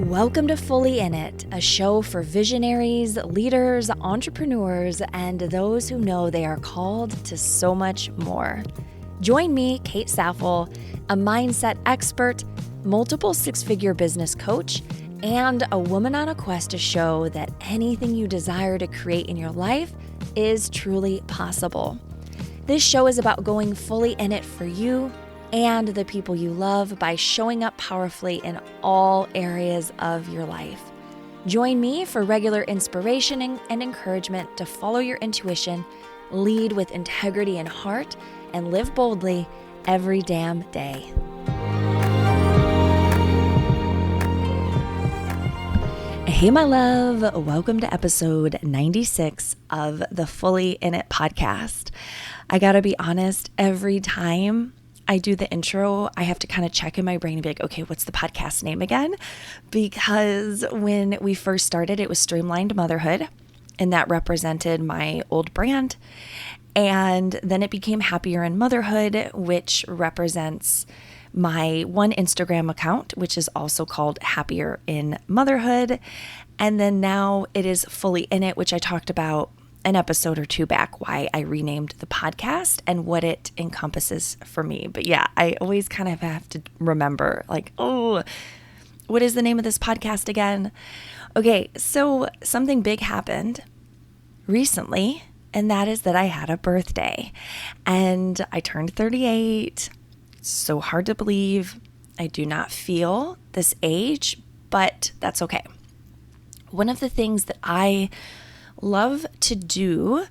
Welcome to Fully In It, a show for visionaries, leaders, entrepreneurs, and those who know they are called to so much more. Join me, Kate Saffel, a mindset expert, multiple six-figure business coach, and a woman on a quest to show that anything you desire to create in your life is truly possible. This show is about going fully in it for you and the people you love by showing up powerfully in all areas of your life. Join me for regular inspiration and encouragement to follow your intuition, lead with integrity and heart, and live boldly every damn day. Hey, my love. Welcome to episode 96 of the Fully In It podcast. I gotta be honest, every time I do the intro, I have to kind of check in my brain and be like, okay, what's the podcast name again? Because when we first started, it was Streamlined Motherhood, and that represented my old brand. And then it became Happier in Motherhood, which represents my one Instagram account, which is also called Happier in Motherhood. And then now it is Fully In It, which I talked about an episode or two back, why I renamed the podcast and what it encompasses for me. But yeah, I always kind of have to remember, like, oh, what is the name of this podcast again? Okay, so something big happened recently, and that is that I had a birthday and I turned 38. It's so hard to believe. I do not feel this age, but that's okay. One of the things that I love to do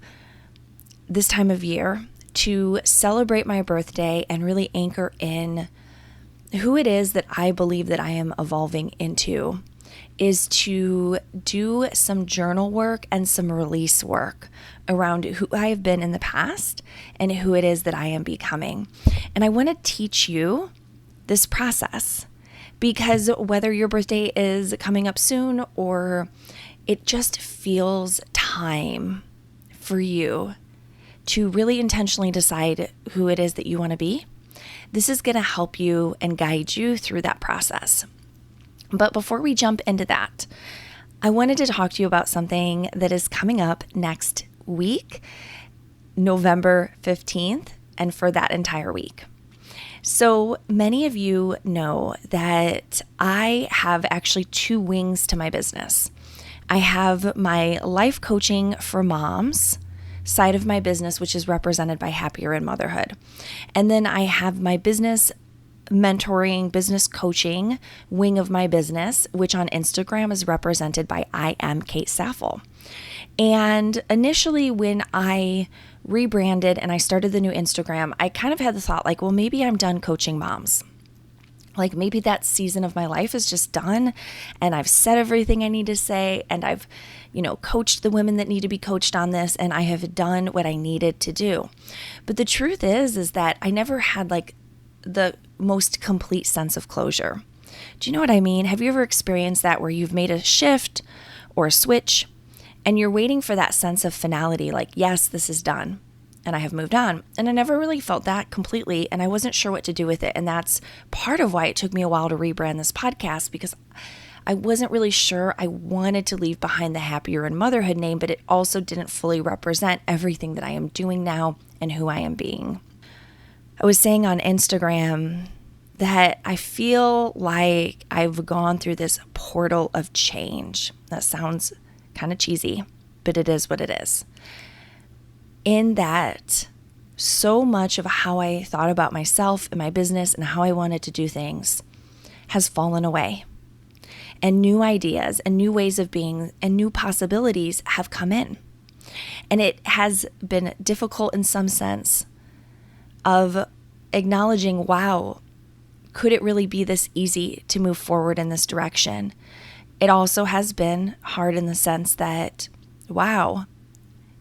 this time of year to celebrate my birthday and really anchor in who it is that I believe that I am evolving into is to do some journal work and some release work around who I have been in the past and who it is that I am becoming. And I want to teach you this process because whether your birthday is coming up soon or it just feels time for you to really intentionally decide who it is that you want to be. This is going to help you and guide you through that process. But before we jump into that, I wanted to talk to you about something that is coming up next week, November 15th, and for that entire week. So many of you know that I have actually two wings to my business. I have my life coaching for moms side of my business, which is represented by Happier in Motherhood. And then I have my business mentoring, business coaching wing of my business, which on Instagram is represented by I Am Kate Saffel. And initially when I rebranded and I started the new Instagram, I kind of had the thought like, well, maybe I'm done coaching moms. Like maybe that season of my life is just done and I've said everything I need to say and I've, coached the women that need to be coached on this and I have done what I needed to do. But the truth is that I never had like the most complete sense of closure. Do you know what I mean? Have you ever experienced that where you've made a shift or a switch and you're waiting for that sense of finality, like, yes, this is done. And I have moved on. And I never really felt that completely. And I wasn't sure what to do with it. And that's part of why it took me a while to rebrand this podcast, because I wasn't really sure. I wanted to leave behind the Happier in Motherhood name, but it also didn't fully represent everything that I am doing now and who I am being. I was saying on Instagram that I feel like I've gone through this portal of change. That sounds kind of cheesy, but it is what it is. In that, so much of how I thought about myself and my business and how I wanted to do things has fallen away. And new ideas and new ways of being and new possibilities have come in. And it has been difficult in some sense of acknowledging, wow, could it really be this easy to move forward in this direction? It also has been hard in the sense that, wow,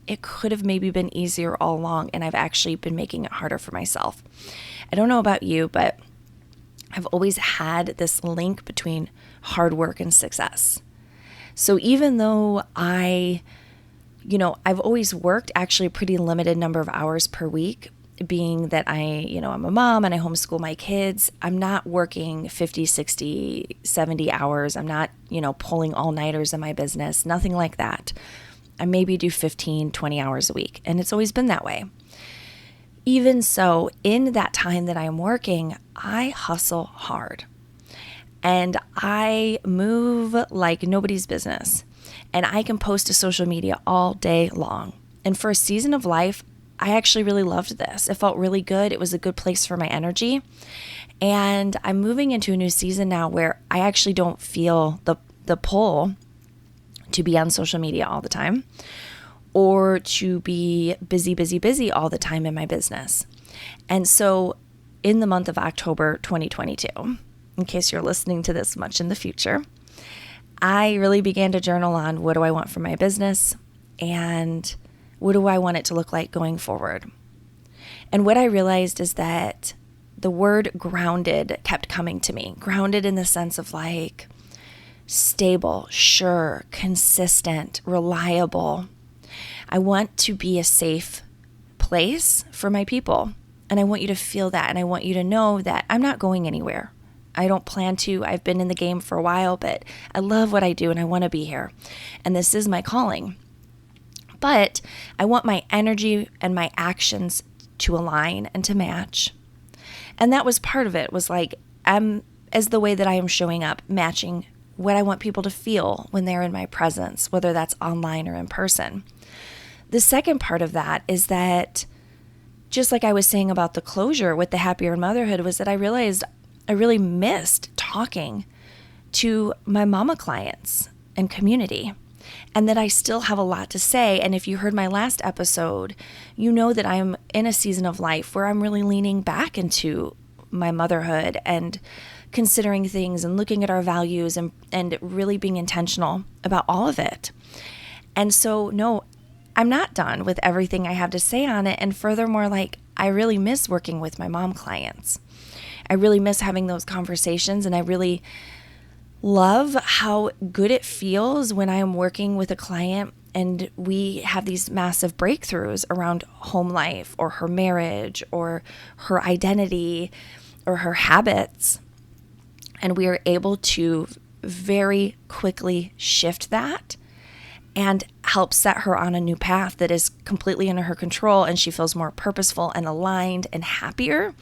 it could have maybe been easier all along, and I've actually been making it harder for myself. I don't know about you, but I've always had this link between hard work and success. So even though I've always worked actually a pretty limited number of hours per week, being that I'm a mom and I homeschool my kids, I'm not working 50, 60, 70 hours. I'm not, pulling all-nighters in my business, nothing like that. I maybe do 15, 20 hours a week, and it's always been that way. Even so, in that time that I'm working, I hustle hard and I move like nobody's business, and I can post to social media all day long. And for a season of life, I actually really loved this. It felt really good. It was a good place for my energy. And I'm moving into a new season now where I actually don't feel the pull to be on social media all the time or to be busy all the time in my business. And so in the month of October 2022, in case you're listening to this much in the future, I really began to journal on what do I want for my business and what do I want it to look like going forward. And what I realized is that the word grounded kept coming to me. Grounded in the sense of like stable, sure, consistent, reliable. I want to be a safe place for my people. And I want you to feel that. And I want you to know that I'm not going anywhere. I don't plan to. I've been in the game for a while, but I love what I do and I want to be here. And this is my calling. But I want my energy and my actions to align and to match. And that was part of it, was like, as the way that I am showing up, matching what I want people to feel when they're in my presence, whether that's online or in person. The second part of that is that, just like I was saying about the closure with the Happier Motherhood, was that I realized I really missed talking to my mama clients and community, and that I still have a lot to say. And if you heard my last episode, you know that I'm in a season of life where I'm really leaning back into my motherhood and considering things and looking at our values and really being intentional about all of it. And so, no, I'm not done with everything I have to say on it. And furthermore, like, I really miss working with my mom clients. I really miss having those conversations, and I really love how good it feels when I am working with a client and we have these massive breakthroughs around home life or her marriage or her identity or her habits. And we are able to very quickly shift that and help set her on a new path that is completely under her control, and she feels more purposeful and aligned and happier.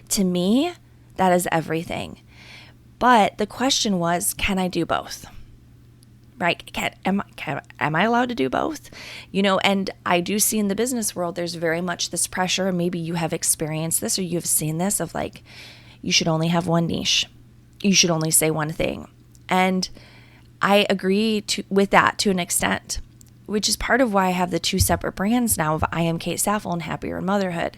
To me, that is everything. But the question was, can I do both? Right? Am I allowed to do both? And I do see in the business world, there's very much this pressure, and maybe you have experienced this or you've seen this, of like, you should only have one niche. You should only say one thing. And I agree with that to an extent, which is part of why I have the two separate brands now of I Am Kate Saffel and Happier Motherhood.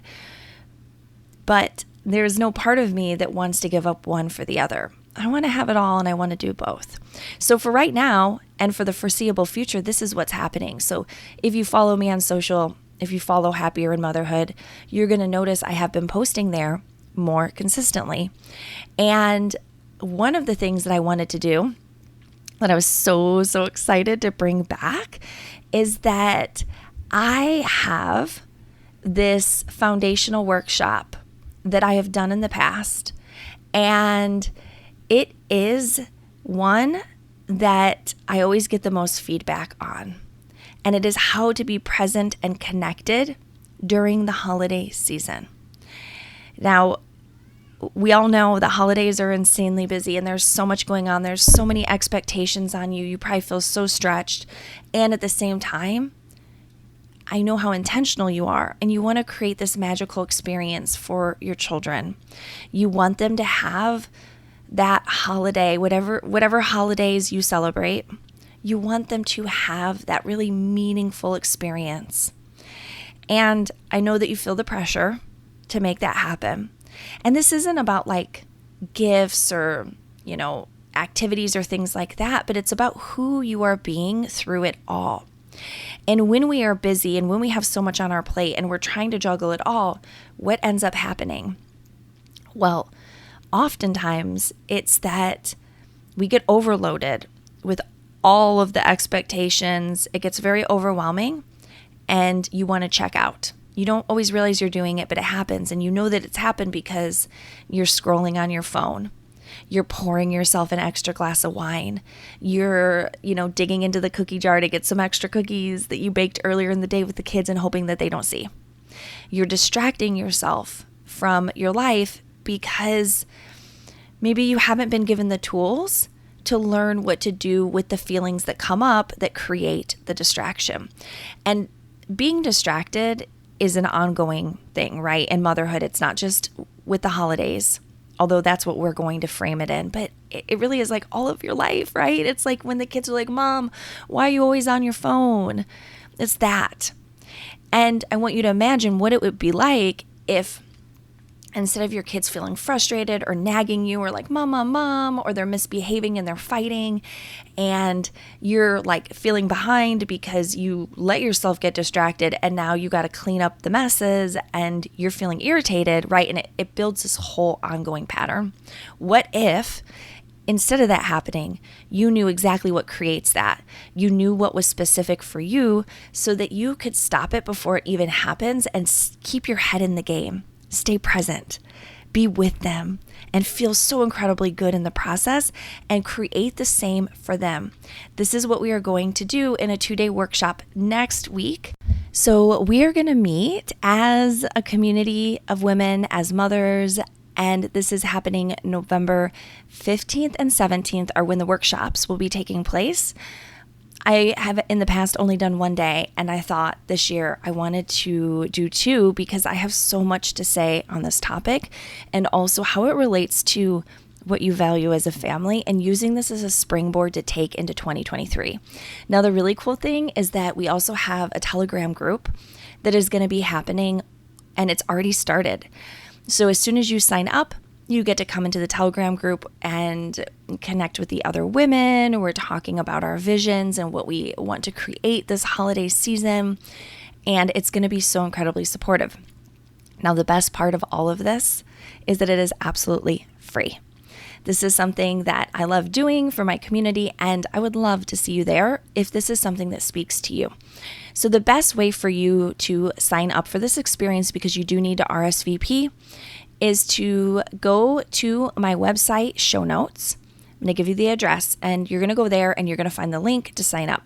But there's no part of me that wants to give up one for the other. I want to have it all, and I want to do both. So for right now and for the foreseeable future, this is what's happening. So if you follow me on social, if you follow Happier in Motherhood, you're going to notice I have been posting there more consistently. And one of the things that I wanted to do, that I was so excited to bring back, is that I have this foundational workshop that I have done in the past. And it is one that I always get the most feedback on. And it is how to be present and connected during the holiday season. Now, we all know the holidays are insanely busy and there's so much going on. There's so many expectations on you. You probably feel so stretched. And at the same time, I know how intentional you are, and you want to create this magical experience for your children. You want them to have that holiday, whatever holidays you celebrate, you want them to have that really meaningful experience. And I know that you feel the pressure to make that happen. And this isn't about like gifts or, activities or things like that, but it's about who you are being through it all. And when we are busy and when we have so much on our plate and we're trying to juggle it all, what ends up happening? Well, oftentimes it's that we get overloaded with all of the expectations. It gets very overwhelming and you want to check out. You don't always realize you're doing it, but it happens. And you know that it's happened because you're scrolling on your phone. You're pouring yourself an extra glass of wine. You're, digging into the cookie jar to get some extra cookies that you baked earlier in the day with the kids and hoping that they don't see. You're distracting yourself from your life because maybe you haven't been given the tools to learn what to do with the feelings that come up that create the distraction. And being distracted is an ongoing thing, right? In motherhood, it's not just with the holidays, although that's what we're going to frame it in, but it really is like all of your life, right? It's like when the kids are like, Mom, why are you always on your phone? It's that. And I want you to imagine what it would be like if instead of your kids feeling frustrated or nagging you or like, Mom, or they're misbehaving and they're fighting and you're like feeling behind because you let yourself get distracted and now you got to clean up the messes and you're feeling irritated, right? And it builds this whole ongoing pattern. What if instead of that happening, you knew exactly what creates that? You knew what was specific for you so that you could stop it before it even happens and keep your head in the game. Stay present, be with them, and feel so incredibly good in the process and create the same for them. This is what we are going to do in a 2-day workshop next week. So we are going to meet as a community of women, as mothers, and this is happening November 15th and 17th are when the workshops will be taking place. I have in the past only done 1 day, and I thought this year I wanted to do 2 because I have so much to say on this topic and also how it relates to what you value as a family and using this as a springboard to take into 2023. Now, the really cool thing is that we also have a Telegram group that is going to be happening, and it's already started. So as soon as you sign up, you get to come into the Telegram group and connect with the other women. We're talking about our visions and what we want to create this holiday season. And it's going to be so incredibly supportive. Now, the best part of all of this is that it is absolutely free. This is something that I love doing for my community, and I would love to see you there if this is something that speaks to you. So the best way for you to sign up for this experience, because you do need to RSVP, is to go to my website show notes. I'm going to give you the address and you're going to go there and you're going to find the link to sign up.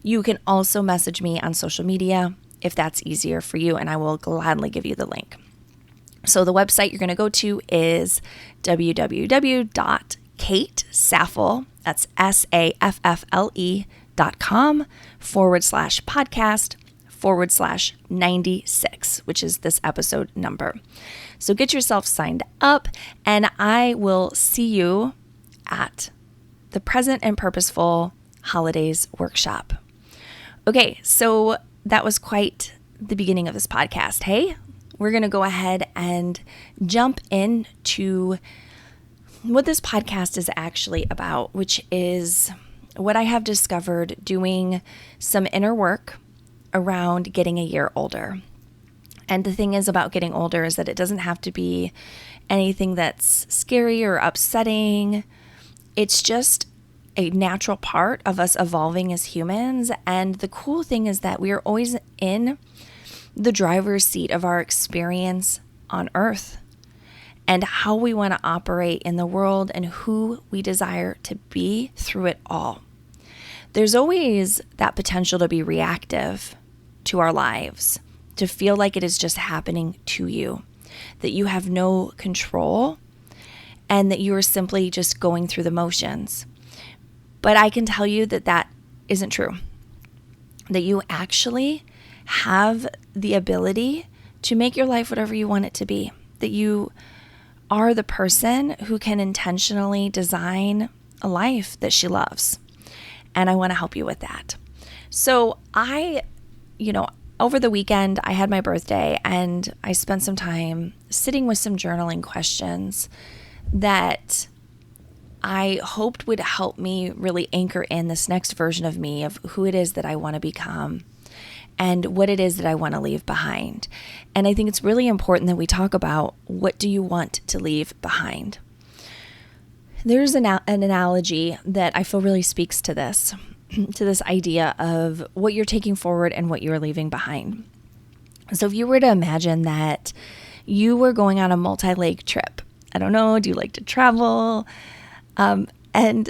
You can also message me on social media if that's easier for you, and I will gladly give you the link. So the website you're going to go to is www.katesaffel, that's SAFFLE.com/podcast/96, which is this episode number. So get yourself signed up, and I will see you at the Present and Purposeful Holidays Workshop. Okay, so that was quite the beginning of this podcast. Hey, we're going to go ahead and jump into what this podcast is actually about, which is what I have discovered doing some inner work around getting a year older. And the thing is about getting older is that it doesn't have to be anything that's scary or upsetting. It's just a natural part of us evolving as humans. And the cool thing is that we are always in the driver's seat of our experience on Earth and how we want to operate in the world and who we desire to be through it all. There's always that potential to be reactive to our lives, to feel like it is just happening to you, that you have no control, and that you are simply just going through the motions. But I can tell you that that isn't true, that you actually have the ability to make your life whatever you want it to be, that you are the person who can intentionally design a life that she loves. And I want to help you with that. So over the weekend, I had my birthday and I spent some time sitting with some journaling questions that I hoped would help me really anchor in this next version of me, of who it is that I want to become and what it is that I want to leave behind. And I think it's really important that we talk about, what do you want to leave behind? There's an analogy that I feel really speaks to this idea of what you're taking forward and what you're leaving behind. So if you were to imagine that you were going on a multi-leg trip, I don't know, do you like to travel? And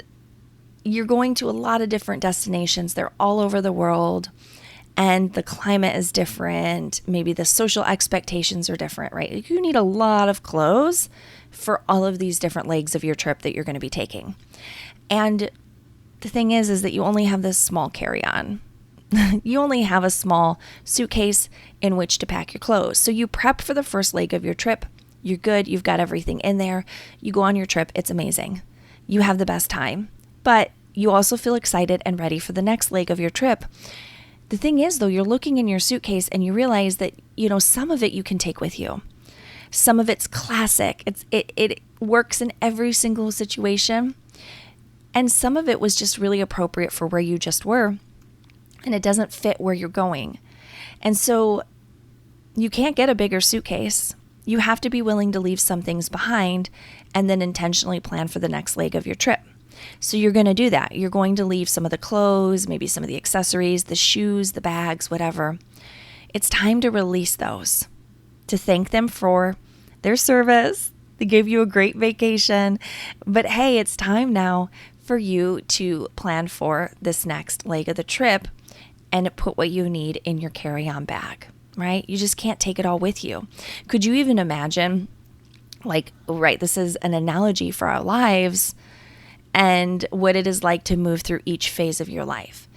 you're going to a lot of different destinations. They're all over the world, and the climate is different. Maybe the social expectations are different, right? You need a lot of clothes for all of these different legs of your trip that you're going to be taking. And the thing is that you only have this small carry-on. You only have a small suitcase in which to pack your clothes. So you prep for the first leg of your trip. You're good. You've got everything in there. You go on your trip. It's amazing. You have the best time. But you also feel excited and ready for the next leg of your trip. The thing is, though, you're looking in your suitcase and you realize that, some of it you can take with you. Some of it's classic. It works in every single situation. And some of it was just really appropriate for where you just were. And it doesn't fit where you're going. And so you can't get a bigger suitcase. You have to be willing to leave some things behind and then intentionally plan for the next leg of your trip. So you're going to do that. You're going to leave some of the clothes, maybe some of the accessories, the shoes, the bags, whatever. It's time to release those, to thank them for their service. They gave you a great vacation. But hey, it's time now for you to plan for this next leg of the trip and put what you need in your carry-on bag, right? You just can't take it all with you. Could you even imagine, this is an analogy for our lives and what it is like to move through each phase of your life.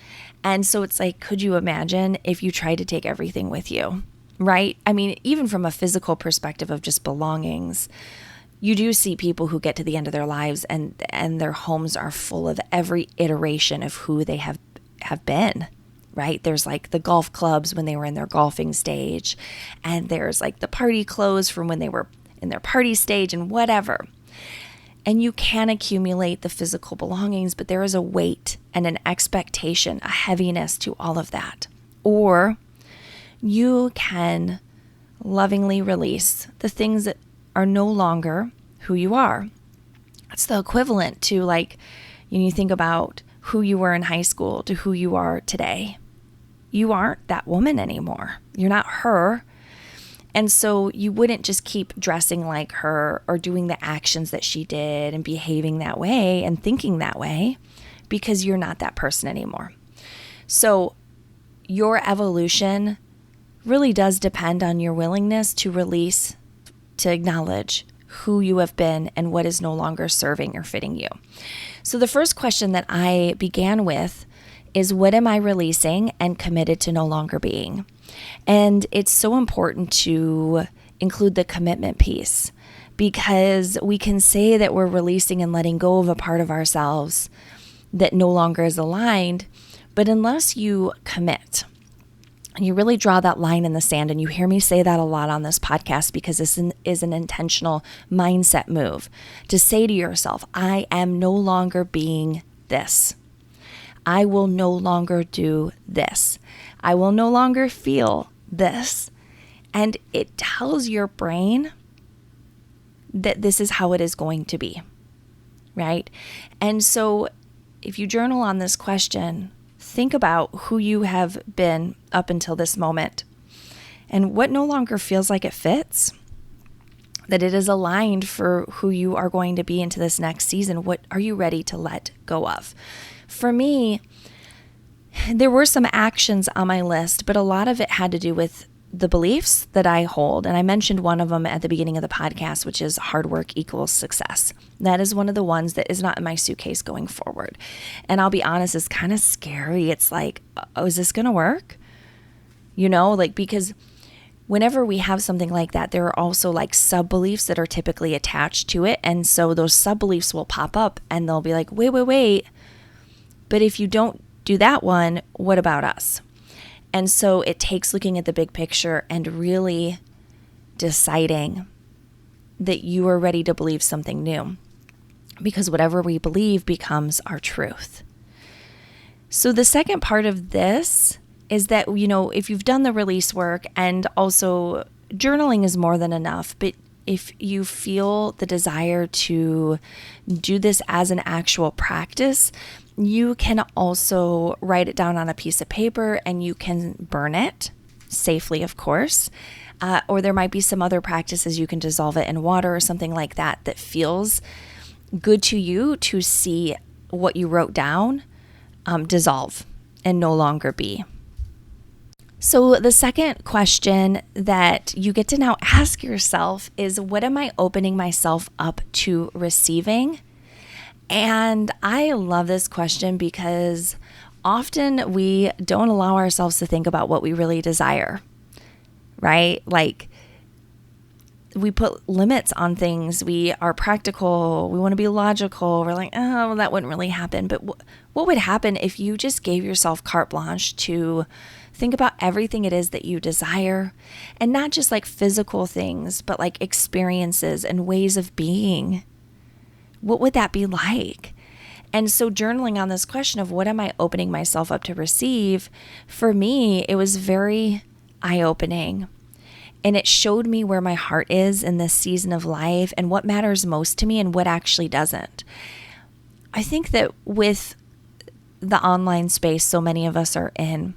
And so it's like, could you imagine if you tried to take everything with you, right? I mean, even from a physical perspective of just belongings, you do see people who get to the end of their lives and their homes are full of every iteration of who they have been, right? There's like the golf clubs when they were in their golfing stage, and there's like the party clothes from when they were in their party stage and whatever. And you can accumulate the physical belongings, but there is a weight and an expectation, a heaviness to all of that. Or you can lovingly release the things that are no longer who you are. It's the equivalent to you think about who you were in high school to who you are today. You aren't that woman anymore. You're not her. And so you wouldn't just keep dressing like her or doing the actions that she did and behaving that way and thinking that way because you're not that person anymore. So your evolution really does depend on your willingness to release, to acknowledge who you have been and what is no longer serving or fitting you. So the first question that I began with is, what am I releasing and committed to no longer being? And it's so important to include the commitment piece, because we can say that we're releasing and letting go of a part of ourselves that no longer is aligned, but unless you commit, and you really draw that line in the sand, and you hear me say that a lot on this podcast because this is an intentional mindset move to say to yourself, I am no longer being this. I will no longer do this. I will no longer feel this. And it tells your brain that this is how it is going to be, right? And so if you journal on this question, think about who you have been up until this moment and what no longer feels like it fits, that it is aligned for who you are going to be into this next season. What are you ready to let go of? For me, there were some actions on my list, but a lot of it had to do with the beliefs that I hold. And I mentioned one of them at the beginning of the podcast, which is hard work equals success. That is one of the ones that is not in my suitcase going forward. And I'll be honest, it's kind of scary. It's like, oh, is this going to work? Because whenever we have something like that, there are also sub-beliefs that are typically attached to it. And so those sub-beliefs will pop up and they'll be like, wait. But if you don't do that one, what about us? And so it takes looking at the big picture and really deciding that you are ready to believe something new, because whatever we believe becomes our truth. So the second part of this is that, if you've done the release work, and also journaling is more than enough, but if you feel the desire to do this as an actual practice, you can also write it down on a piece of paper and you can burn it, safely, of course. Or there might be some other practices. You can dissolve it in water or something like that that feels good to you to see what you wrote down dissolve and no longer be. So the second question that you get to now ask yourself is, what am I opening myself up to receiving? And I love this question because often we don't allow ourselves to think about what we really desire, right? Like, we put limits on things. We are practical. We want to be logical. We're like, oh, well, that wouldn't really happen. But what would happen if you just gave yourself carte blanche to think about everything it is that you desire, and not just like physical things, but like experiences and ways of being? What would that be like? And so journaling on this question of what am I opening myself up to receive, for me, it was very eye-opening. And it showed me where my heart is in this season of life and what matters most to me and what actually doesn't. I think that with the online space so many of us are in,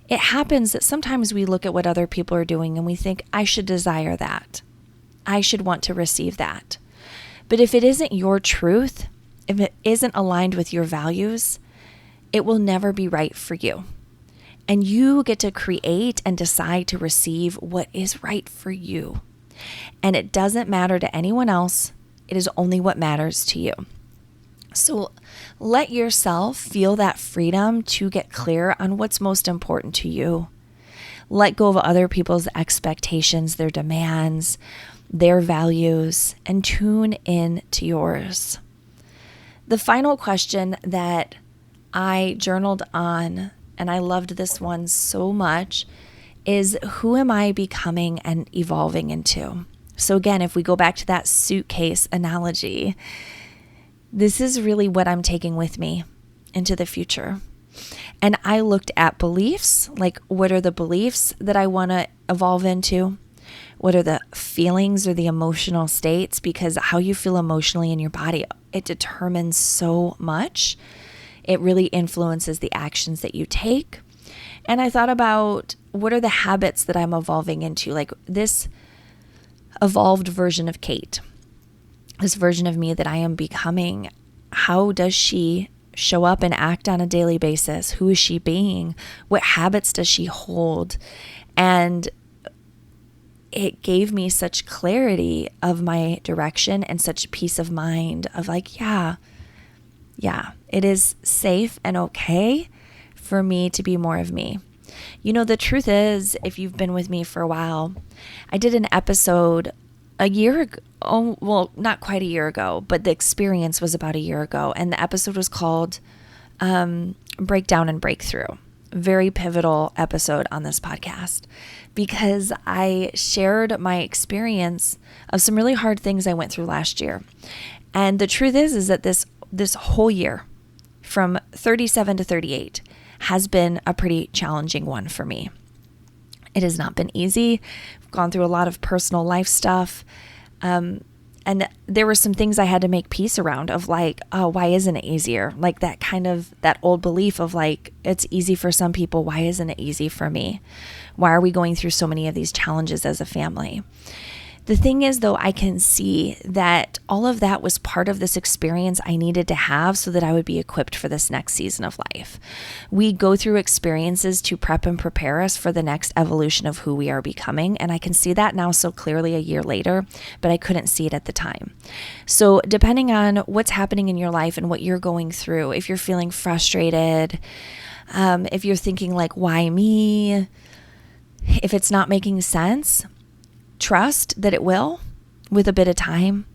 it happens that sometimes we look at what other people are doing and we think, I should desire that. I should want to receive that. But if it isn't your truth, if it isn't aligned with your values, it will never be right for you. And you get to create and decide to receive what is right for you. And it doesn't matter to anyone else. It is only what matters to you. So let yourself feel that freedom to get clear on what's most important to you. Let go of other people's expectations, their demands, their values, and tune in to yours. The final question that I journaled on, and I loved this one so much, is who am I becoming and evolving into? So again, if we go back to that suitcase analogy, this is really what I'm taking with me into the future. And I looked at beliefs, like what are the beliefs that I want to evolve into? What are the feelings or the emotional states? Because how you feel emotionally in your body, it determines so much. It really influences the actions that you take. And I thought about what are the habits that I'm evolving into, like this evolved version of Kate, this version of me that I am becoming. How does she show up and act on a daily basis? Who is she being? What habits does she hold? And it gave me such clarity of my direction and such peace of mind of like, yeah, it is safe and okay for me to be more of me. You know, the truth is, if you've been with me for a while, I did an episode a year ago. Oh, well, not quite a year ago, but the experience was about a year ago. And the episode was called Breakdown and Breakthrough. Very pivotal episode on this podcast because I shared my experience of some really hard things I went through last year. And the truth is that this whole year from 37 to 38 has been a pretty challenging one for me. It has not been easy. I've gone through a lot of personal life stuff. And there were some things I had to make peace around of like, oh, why isn't it easier? Like that old belief of like, it's easy for some people. Why isn't it easy for me? Why are we going through so many of these challenges as a family? The thing is, though, I can see that all of that was part of this experience I needed to have so that I would be equipped for this next season of life. We go through experiences to prep and prepare us for the next evolution of who we are becoming. And I can see that now so clearly a year later, but I couldn't see it at the time. So depending on what's happening in your life and what you're going through, if you're feeling frustrated, if you're thinking like, why me? If it's not making sense, trust that it will with a bit of time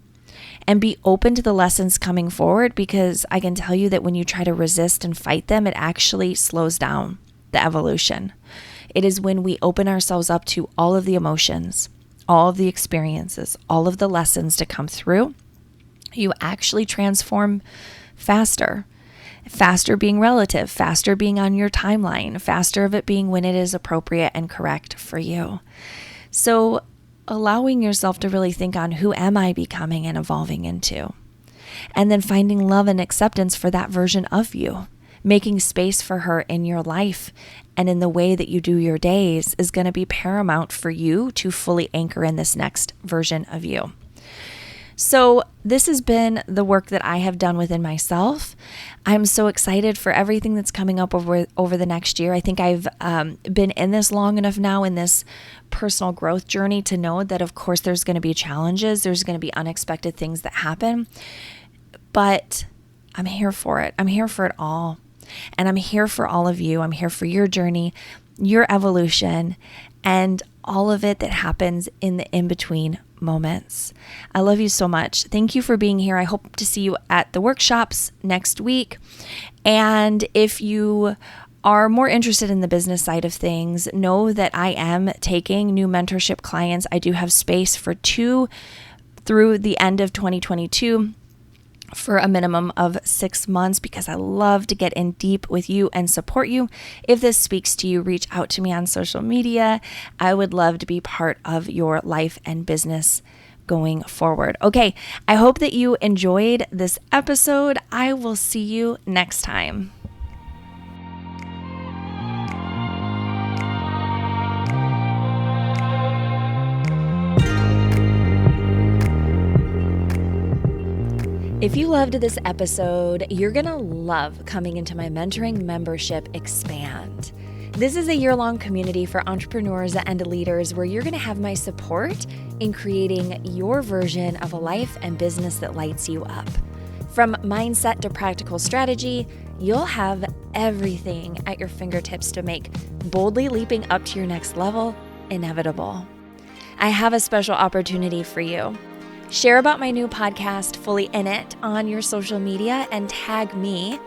and be open to the lessons coming forward, because I can tell you that when you try to resist and fight them, it actually slows down the evolution. It is when we open ourselves up to all of the emotions, all of the experiences, all of the lessons to come through, you actually transform faster. Faster being relative, faster being on your timeline, faster of it being when it is appropriate and correct for you. So allowing yourself to really think on who am I becoming and evolving into, and then finding love and acceptance for that version of you, Making space for her in your life and in the way that you do your days is going to be paramount for you to fully anchor in this next version of you. So this has been the work that I have done within myself. I'm so excited for everything that's coming up over the next year. I think I've been in this long enough now in this personal growth journey to know that, of course, there's going to be challenges. There's going to be unexpected things that happen. But I'm here for it. I'm here for it all. And I'm here for all of you. I'm here for your journey, your evolution, and all of it that happens in the in-between moments. I love you so much. Thank you for being here. I hope to see you at the workshops next week. And if you are more interested in the business side of things, know that I am taking new mentorship clients. I do have space for 2 through the end of 2022. For a minimum of 6 months, because I love to get in deep with you and support you. If this speaks to you, reach out to me on social media. I would love to be part of your life and business going forward. Okay, I hope that you enjoyed this episode. I will see you next time. If you loved this episode, you're going to love coming into my mentoring membership, Expand. This is a year-long community for entrepreneurs and leaders where you're going to have my support in creating your version of a life and business that lights you up. From mindset to practical strategy, you'll have everything at your fingertips to make boldly leaping up to your next level inevitable. I have a special opportunity for you. Share about my new podcast, Fully In It, on your social media and tag me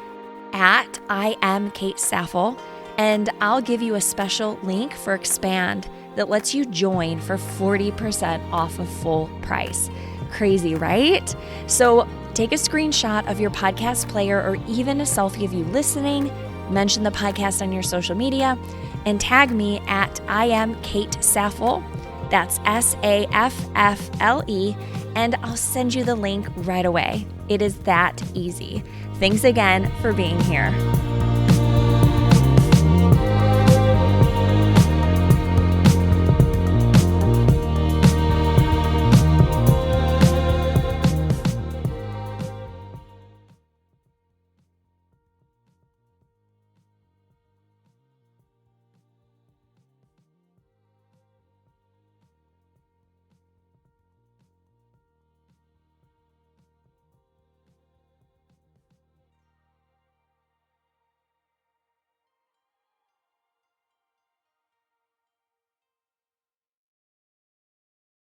at I am Kate Saffel, and I'll give you a special link for Expand that lets you join for 40% off of full price. Crazy, right? So take a screenshot of your podcast player or even a selfie of you listening, mention the podcast on your social media, and tag me at I am Kate Saffel. That's SAFFLE, and I'll send you the link right away. It is that easy. Thanks again for being here.